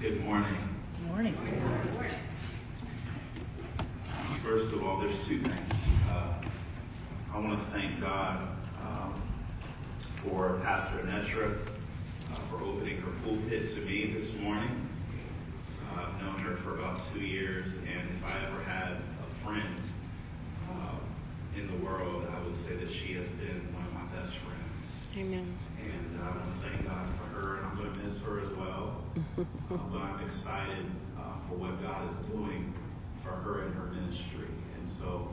Good morning. Good morning. First of all, there's two things. I want to thank God for Pastor Netra for opening her pulpit to me this morning. I've known her for about 2 years, and if I ever had a friend in the world, I would say that she has been one of my best friends. Amen. And I want to thank God for her, and I'm going to miss her as well. But I'm excited for what God is doing for her and her ministry. And so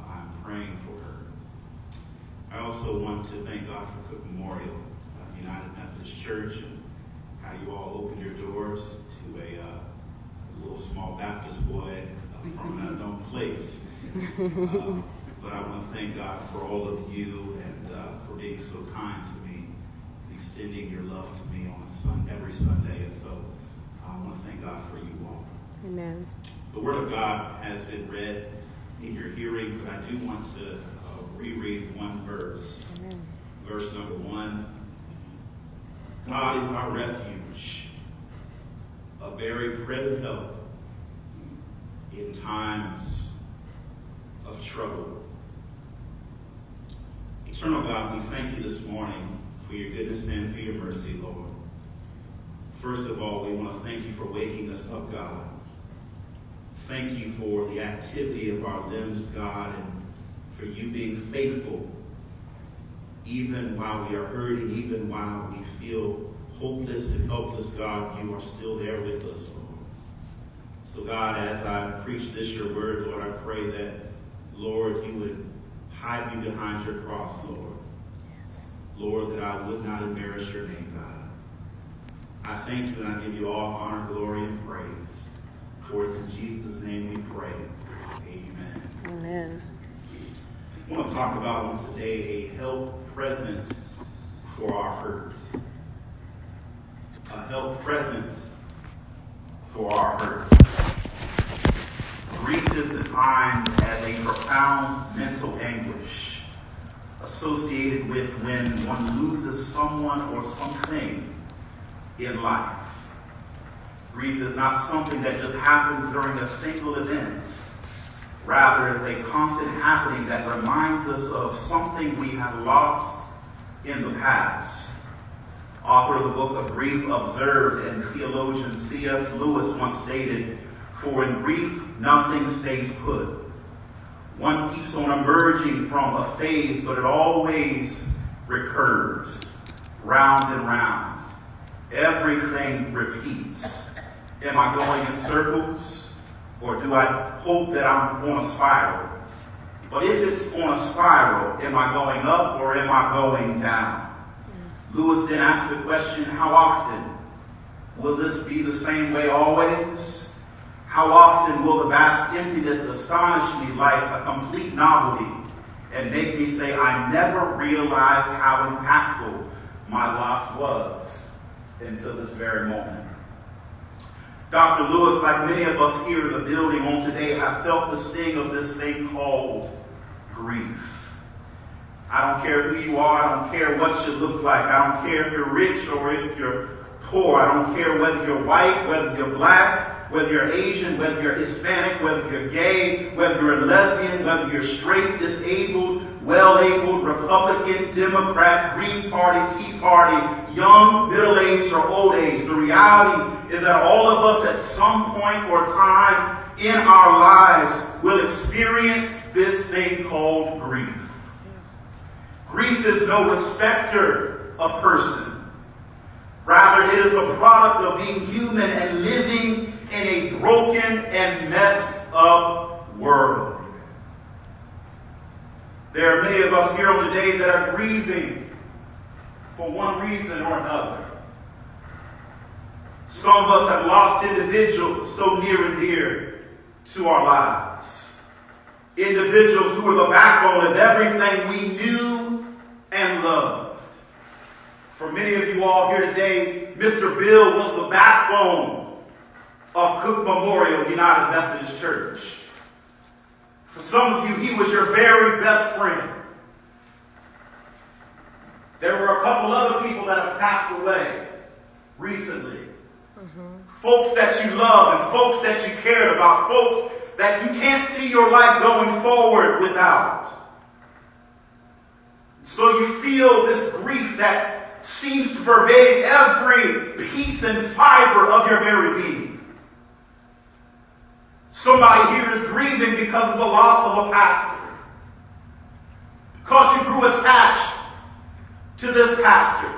I'm praying for her. I also want to thank God for Cook Memorial, United Methodist Church, and how you all opened your doors to a little small Baptist boy from an unknown place. But I want to thank God for all of you and for being so kind to me, extending your love to me on every Sunday. And so I want to thank God for you all. Amen. The Word of God has been read in your hearing, but I do want to reread one verse. Amen. Verse number 1. God is our refuge, a very present help in times of trouble. Eternal God, we thank you this morning for your goodness and for your mercy, Lord. First of all, we want to thank you for waking us up, God. Thank you for the activity of our limbs, God, and for you being faithful even while we are hurting, even while we feel hopeless and helpless. God, you are still there with us, Lord. So God, as I preach this, your word, Lord, I pray that, Lord, you would hide me behind your cross, Lord. Lord, that I would not embarrass your name, God. I thank you and I give you all honor, glory, and praise. For it's in Jesus' name we pray. Amen. Amen. I want to talk about one today, a help present for our hurt. A help present for our hurt. Grief is defined as a profound mental anguish associated with when one loses someone or something in life. Grief is not something that just happens during a single event. Rather, it's a constant happening that reminds us of something we have lost in the past. Author of the book of Grief Observed and theologian C.S. Lewis once stated, "For in grief, nothing stays put. One keeps on emerging from a phase, but it always recurs, round and round. Everything repeats. Am I going in circles, or do I hope that I'm on a spiral? But if it's on a spiral, am I going up or am I going down?" Lewis then asked the question, how often? Will this be the same way always? How often will the vast emptiness astonish me like a complete novelty and make me say, I never realized how impactful my loss was until this very moment? Dr. Lewis, like many of us here in the building on today, have felt the sting of this thing called grief. I don't care who you are. I don't care what you look like. I don't care if you're rich or if you're poor. I don't care whether you're white, whether you're black, whether you're Asian, whether you're Hispanic, whether you're gay, whether you're a lesbian, whether you're straight, disabled, well-abled, Republican, Democrat, Green Party, Tea Party, young, middle-aged, or old age. The reality is that all of us at some point or time in our lives will experience this thing called grief. Grief is no respecter of person. Rather, it is the product of being human and living in a broken and messed up world. There are many of us here on today that are grieving for one reason or another. Some of us have lost individuals so near and dear to our lives. Individuals who were the backbone of everything we knew and loved. For many of you all here today, Mr. Bill was the backbone of Cook Memorial United Methodist Church. For some of you, he was your very best friend. There were a couple other people that have passed away recently. Folks that you love and folks that you cared about, folks that you can't see your life going forward without. So you feel this grief that seems to pervade every piece and fiber of your very being. Somebody here is grieving because of the loss of a pastor. Because you grew attached to this pastor.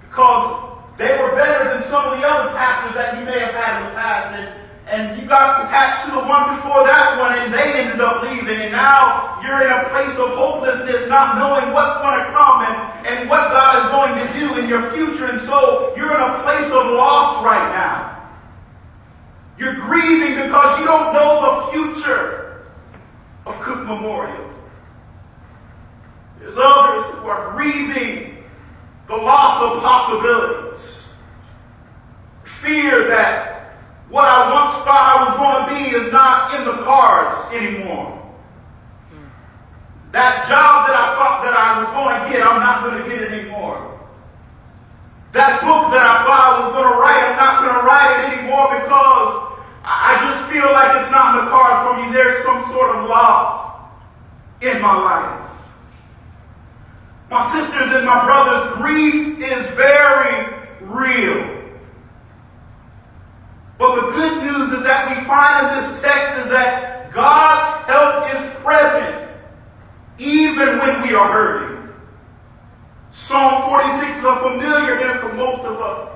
Because they were better than some of the other pastors that you may have had in the past. And you got attached to the one before that one, and they ended up leaving. And now you're in a place of hopelessness, not knowing what's going to come and what God is going to do in your future. And so you're in a place of loss right now. You're grieving because you don't know the future of Cook Memorial. There's others who are grieving the loss of possibilities. Fear that what I once thought I was going to be is not in the cards anymore. That job that I thought that I was going to get, I'm not going to get it anymore. That book that I thought I was going to write, I'm not going to write it anymore because I just feel like it's not in the cards for me. There's some sort of loss in my life. My sisters and my brothers, grief is very real. But the good news is that we find in this text is that God's help is present even when we are hurting. Psalm 46 is a familiar hymn for most of us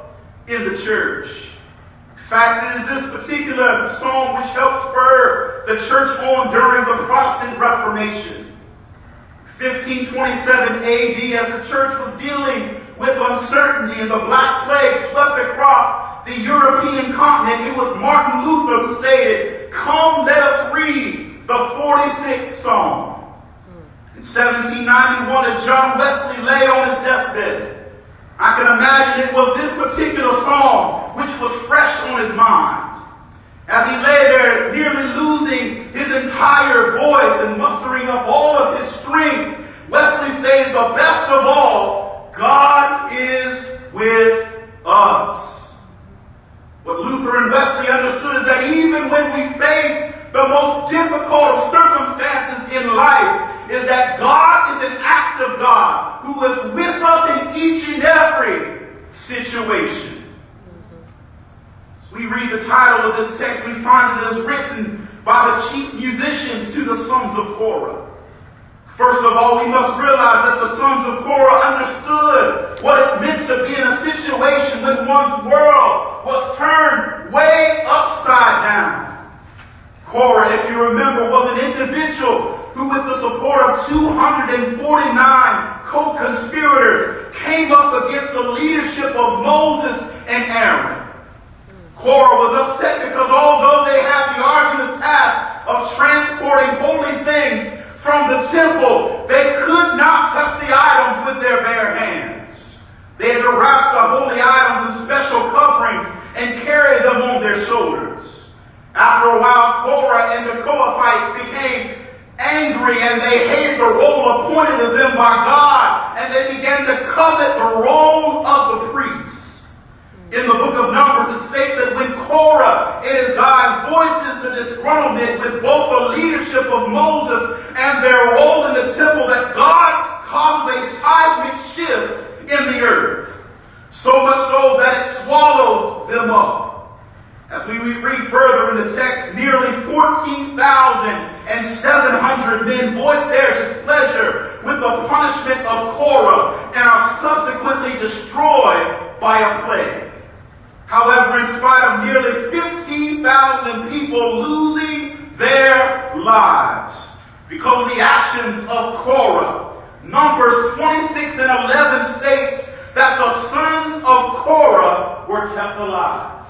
in the church. In fact, it is this particular psalm which helped spur the church on during the Protestant Reformation. 1527 AD, as the church was dealing with uncertainty and the Black Plague swept across the European continent, it was Martin Luther who stated, "Come, let us read the 46th Psalm." In 1791, as John Wesley lay on his deathbed, I can imagine it was this particular psalm which was fresh on his mind. As he lay there, nearly losing his entire voice and mustering up all of his strength, Wesley stated, "The best of all, God is with us." What Luther and Wesley understood is that even when we face the most difficult of circumstances in life, is that God is an active God who is with us in each and every situation. As we read the title of this text, we find it is written by the chief musicians to the sons of Korah. First of all, we must realize that the sons of Korah understood what it meant to be in a situation when one's world was turned way upside down. Korah, if you remember, was an individual who, with the support of 249 co-conspirators, came up against the leadership of Moses and Aaron. Korah was upset because although they had the arduous task of transporting holy things from the temple, they could not touch the items with their bare hands. They had to wrap the holy items in special coverings and carry them on their shoulders. After a while, Korah and the Kohathites became angry and they hated the role appointed to them by God, and they began to covet the role of the priests. In the book of Numbers, it states that when Korah and his God voices the disgruntlement with both the leadership of Moses and their role in the temple, that God causes a seismic shift in the earth, so much so that it swallows them up. As we read further in the text, nearly 14,700 men voiced their displeasure with the punishment of Korah and are subsequently destroyed by a plague. However, in spite of nearly 15,000 people losing their lives because of the actions of Korah, Numbers 26 and 11 states that the sons of Korah were kept alive.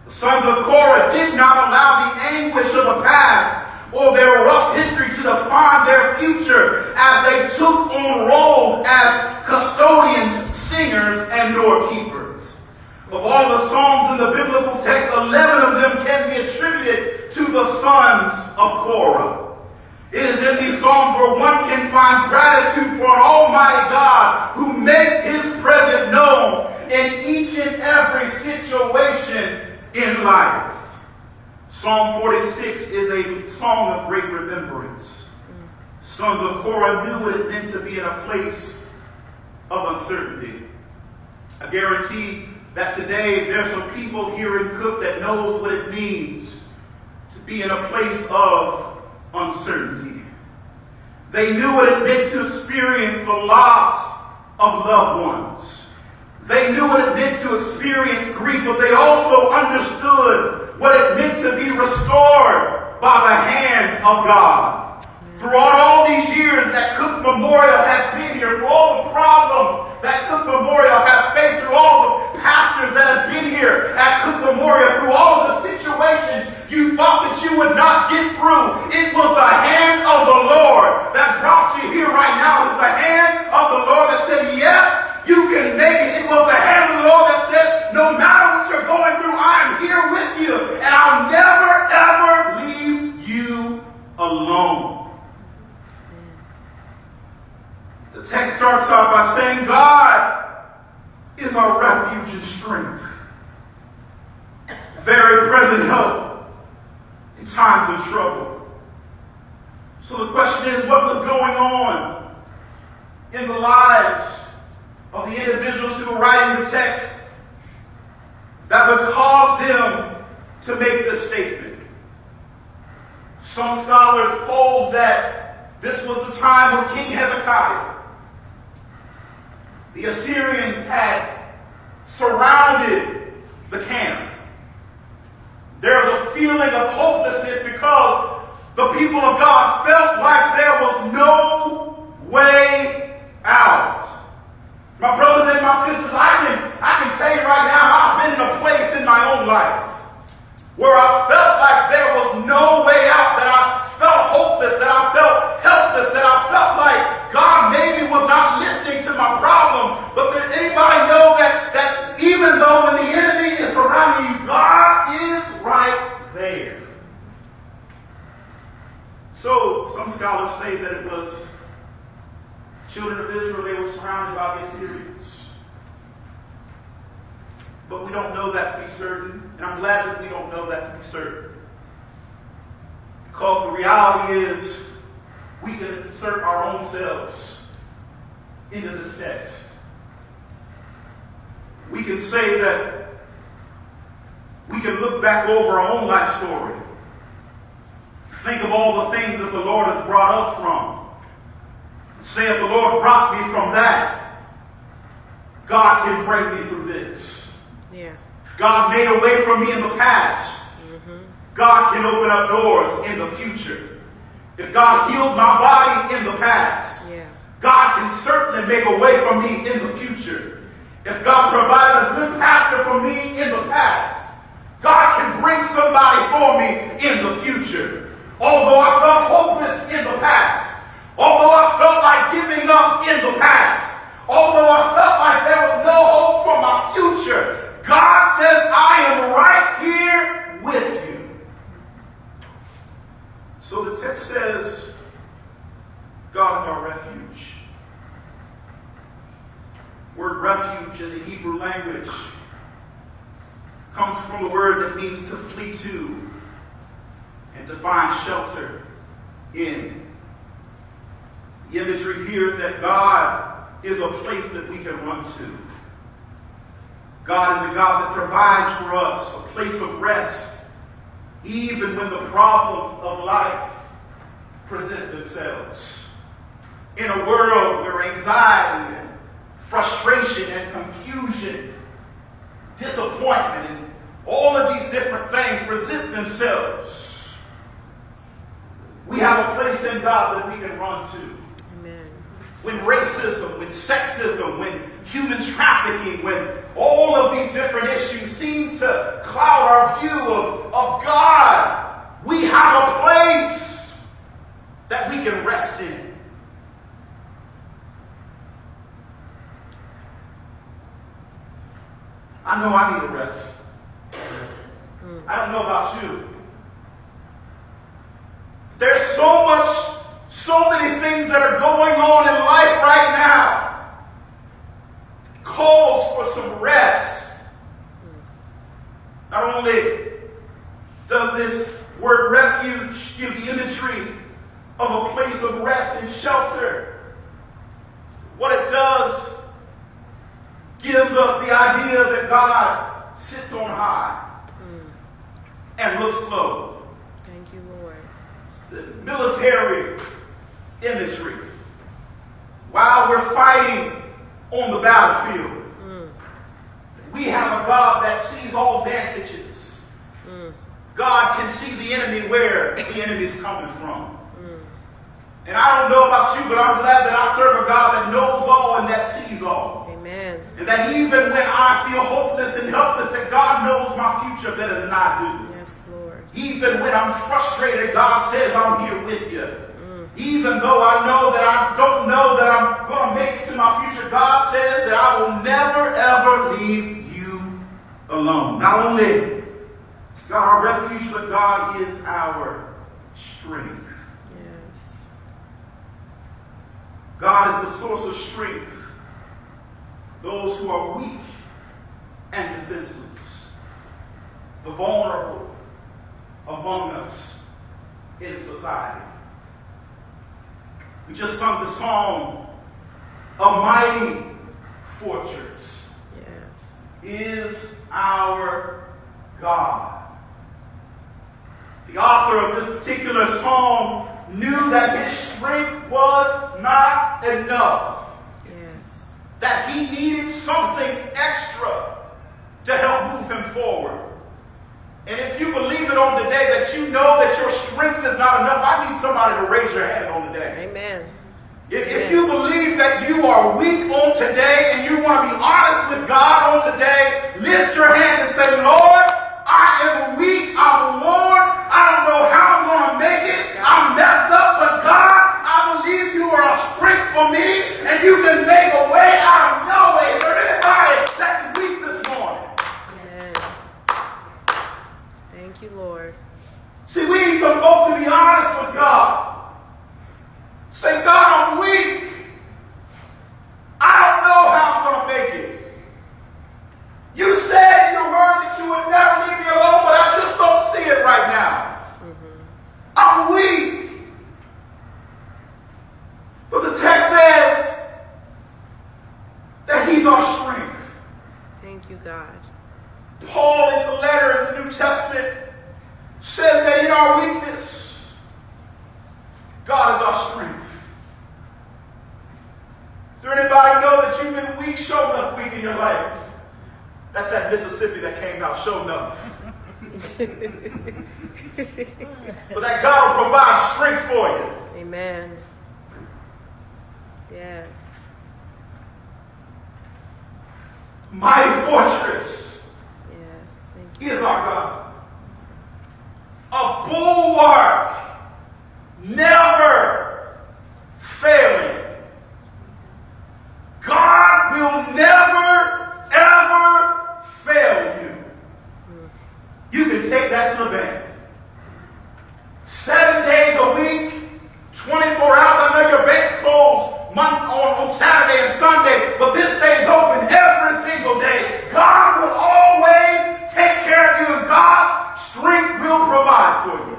The sons of Korah did not allow the anguish of the past or their rough history to define their future as they took on roles as custodians, singers, and doorkeepers. Of all the songs in the biblical text, 11 of them can be attributed to the sons of Korah. It is in these songs where one can find gratitude for an almighty God who makes his presence known in each and every Psalm 46 is a song of great remembrance. Sons of Korah knew what it meant to be in a place of uncertainty. I guarantee that today there's some people here in Cook that knows what it means to be in a place of uncertainty. They knew what it meant to experience the loss of loved ones. They knew what it meant to experience grief, but they also understood what it meant to be restored by the hand of God. Throughout all these years that Cook Memorial has been here, through all the problems that Cook Memorial has faced, through all the pastors that have been here at Cook Memorial, through all the situations you thought that you would not get through, it was the hand of the Lord that brought you here right now. It was the hand of the Lord that said, yes, you can make it. It was the hand of the Lord that says, no matter what you're going through, I'm here with you, and I'll never, ever leave you alone. The text starts out by saying, God is our refuge and strength, very present help in times of trouble. So the question is, what was going on in the lives of the individuals who were writing the text that would cause them to make this statement? Some scholars pose that this was the time of King Hezekiah. The Assyrians had surrounded the camp. There was a feeling of hopelessness because the people of God felt like there was no way out. My brothers and my sisters, I can tell you right now, I've been in a place in my own life where I felt like there was no way out, that I felt hopeless, that I felt helpless, that I felt like God maybe was not listening to my problems. But does anybody know that even though when the enemy is surrounding you, God is right there? So some scholars say that it was children of Israel, they were surrounded by the Assyrians. But we don't know that to be certain. And I'm glad that we don't know that to be certain. Because the reality is, we can insert our own selves into this text. We can say that we can look back over our own life story. Think of all the things that the Lord has brought us from. Say, if the Lord brought me from that, God can bring me through this. Yeah. If God made a way for me in the past, God can open up doors in the future. If God healed my body in the past, God can certainly make a way for me in the future. If God provided a good pastor for me in the past, God can bring somebody for me in the future. Although I felt hopeless in the past, although I felt like giving up in the past, although I felt like there was no hope for my future, God says, I am right here with you. So the text says, God is our refuge. Word refuge in the Hebrew language comes from the word that means to flee to and to find shelter in. The imagery here is that God is a place that we can run to. God is a God that provides for us a place of rest, even when the problems of life present themselves. In a world where anxiety and frustration and confusion, disappointment, and all of these different things present themselves, we have a place in God that we can run to. Amen. When racism, when sexism, when human trafficking, when all of these different issues seem to cloud our view of God, we have a place that we can rest in. I know I need a rest. I don't know about you. There's so many things that are going on in life right now. Calls for some rest. Not only does this gives us the idea that God sits on high and looks low. Thank you, Lord. It's the military imagery. While we're fighting on the battlefield, we have a God that sees all vantages. God can see the enemy where the enemy is coming from. And I don't know about you, but I'm glad that I serve a God that knows all and that sees all. Amen. And that even when I feel hopeless and helpless, that God knows my future better than I do. Yes, Lord. Even when I'm frustrated, God says, I'm here with you. Even though I know that I don't know that I'm going to make it to my future, God says that I will never, ever leave you alone. Not only is God our refuge, but God is our strength. Yes. God is the source of strength for those who are weak and defenseless, the vulnerable among us in society. We just sung the song, "A Mighty Fortress is our God." The author of this particular song knew that his strength was not enough. Yes. That he needed something extra to help move him forward. And if you believe it on today that you know that your strength is not enough, I need somebody to raise your hand on today. Amen. If you believe that you are weak on today and you want to be honest with God on today, lift your hand and say, Lord, I am weak, I'm worn, I don't know how I'm going to make it, I'm messed up, but God, I believe you are a strength for me and you can make a way out of no way. Is there anybody that's weak this morning? Amen. Thank you, Lord. See, we need some folk to be honest with God. Say, God, I'm weak. I don't know how I'm going to make it. You said in your word that you would never leave me alone, but I just don't see it right now. I'm weak. But the text says that he's our strength. Thank you, God. Paul in the letter in the New Testament says that in our weakness, God is our strength. Does there anybody know that you've been weak, show enough weak in your life? That's that Mississippi that came out, show enough. But that God will provide strength for you. Amen. Yes. Mighty fortress. Yes. Thank He you. is our God. A bulwark, never failing. God will never, ever fail you. You can take that to the bank. 7 days a week, 24 hours. I know your bank's closed on Saturday and Sunday, but this day's open every single day. God will always take care of you, and God's strength will provide for you.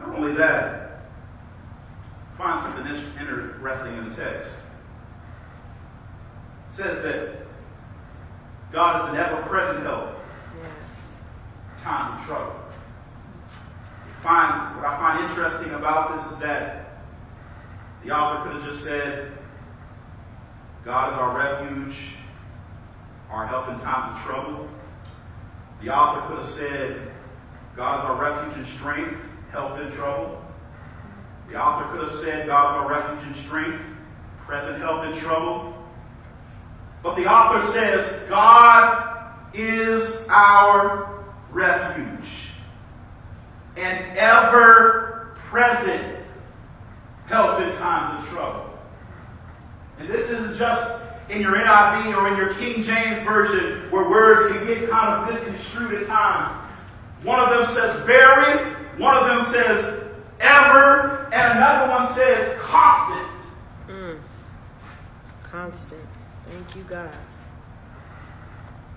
Not only that, find something interesting in the text. It says that God is an ever-present help. Yes. Time of trouble. What I find interesting about this is that the author could have just said, God is our refuge, our help in times of trouble. The author could have said, God is our refuge and strength, help in trouble. The author could have said, God is our refuge and strength, present help in trouble. But the author says, God is our refuge and ever-present help in times of trouble. And this isn't just in your NIV or in your King James Version where words can get kind of misconstrued at times. One of them says very, one of them says ever, and another one says constant. Constant. Thank you, God.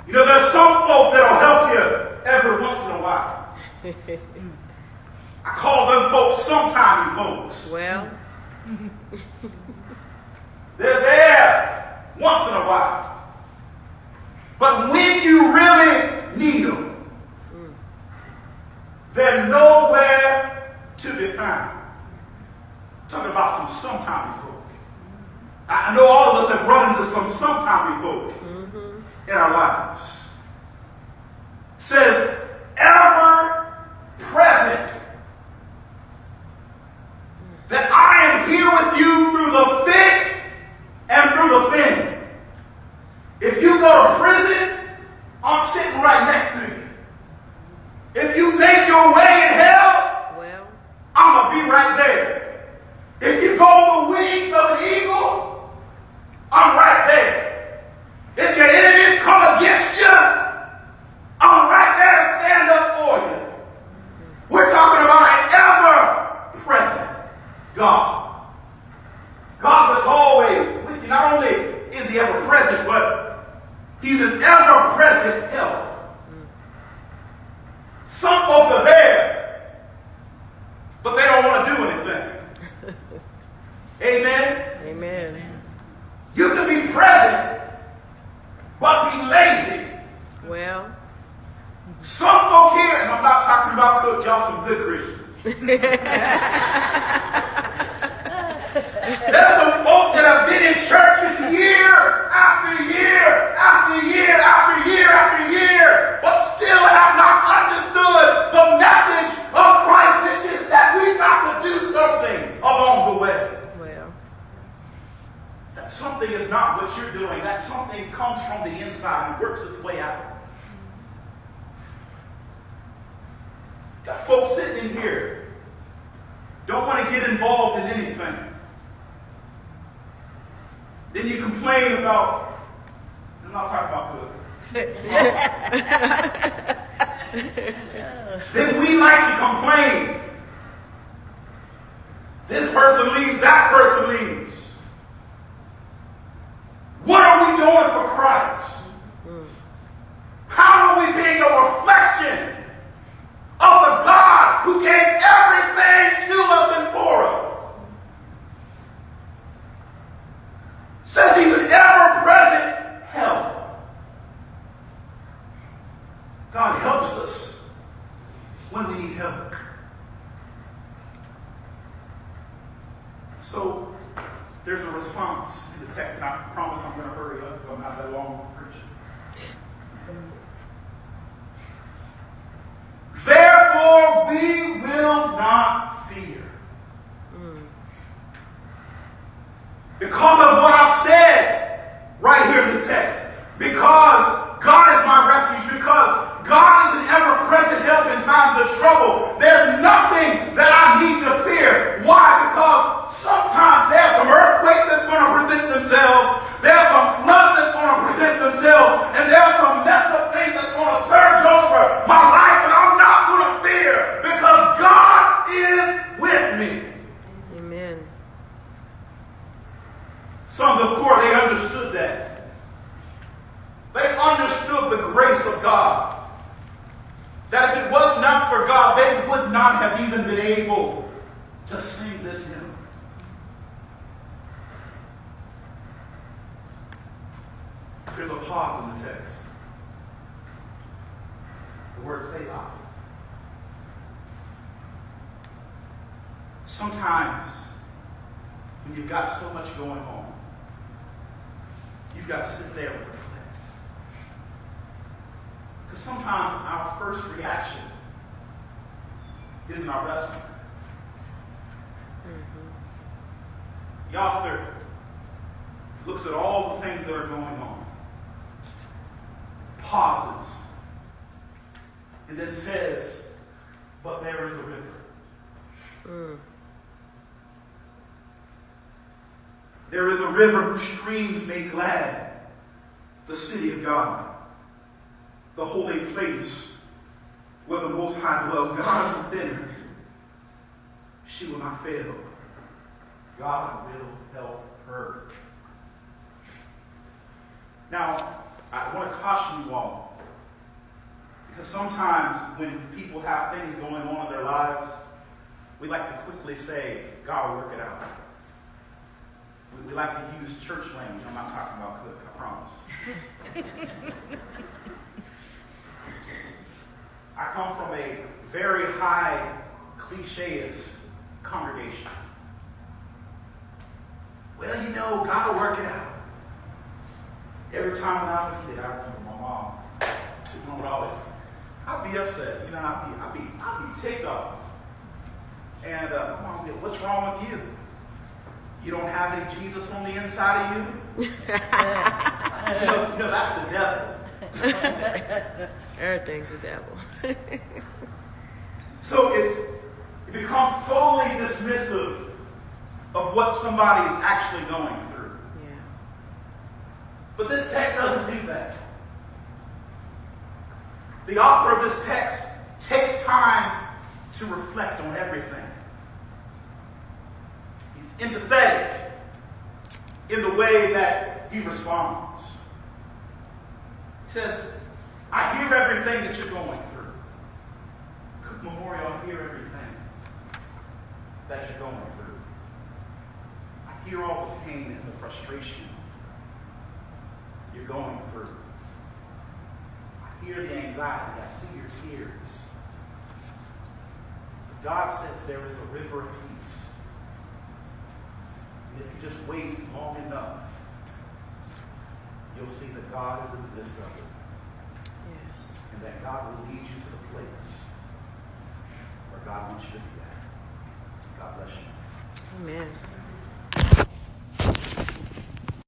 You know, there's some folk that'll help you every once in a while. I call them folks sometime folks. Well. They're I know all of us have run into some sometime before in our lives. It says, ever present, that I am here with you through the thick and through the thin. If you go to prison, I'm sitting right next to you. If you make your way in hell, Well, I'm going to be right there. If you go on the wings of an eagle, I'm right there. If your enemies come against you, I'm right there to stand up for you. We're talking about an ever-present God. God is always with you. Not only is he ever-present, but he's an ever-present help. Some folk are there, but they don't want to do anything. Amen? amen. You can be present, but be lazy. Well, Some folk here, and I'm not talking about Cook, y'all some good Christians. There's some folk that have been in churches year after year after year after year after year, but still have not understood the message of Christ, which is that we've got to do something along the way. well, That something is not what you're doing. That something comes from the inside and works its way out. Got folks sitting in here, don't want to get involved in anything. Then you complain about, I'm not talking about good. Then we like to complain. This person leaves, that person leaves. What are we doing for Christ? How are we being a reflection of the God who gave everything to us and for us? Says he's an ever-present help. God helps us when we need help. So there's a response in the text, and I promise I'm going to hurry up because I'm not that long preaching. Therefore, we will not fear. Because of what I've said right here in this text. Because God is my refuge. Because God is an ever-present help in times of trouble. There's nothing that I need to fear. Why? Because sometimes there's some earthquakes that's going to present themselves. There's some floods that's going to present themselves. And there's some messed up things that's going to surge over my life. But I'm not going to fear because God is with me. amen. Sons of Korah, they understood that. They understood the grace of God. That if it was not for God, they would not have even been able to sing this hymn. There's a pause in the text. The word Selah. Sometimes, when you've got so much going on, you've got to sit there and reflect. Because sometimes our first reaction isn't our best one. The author looks at all the things that are going on, pauses, and then says, but there is a river. There is a river whose streams make glad the city of God, the holy place where the Most High dwells. God is within her. She will not fail. God will help her. Now, I want to caution you all, because sometimes when people have things going on in their lives, we like to quickly say, God will work it out. We like to use church language. I'm not talking about Cook, I promise. I come from a very high, cliché-ist congregation. Well, you know, God will work it out. Every time when I was a kid, I remember my mom would always, I'd be upset, you know, I'd be ticked off. And my mom would be, what's wrong with you? You don't have any Jesus on the inside of you? you know, that's the devil. Everything's a devil. So it becomes totally dismissive of what somebody is actually going through. Yeah. But this text doesn't do that. The author of this text takes time to reflect on everything. He's empathetic in the way that he responds. He says, I hear everything that you're going through. Cook Memorial, I hear everything that you're going through. I hear all the pain and the frustration you're going through. I hear the anxiety. I see your tears. But God says there is a river of peace. And if you just wait long enough, you'll see that God is in the midst of it. Yes. And that God will lead you to the place where God wants you to be at. God bless you. Amen.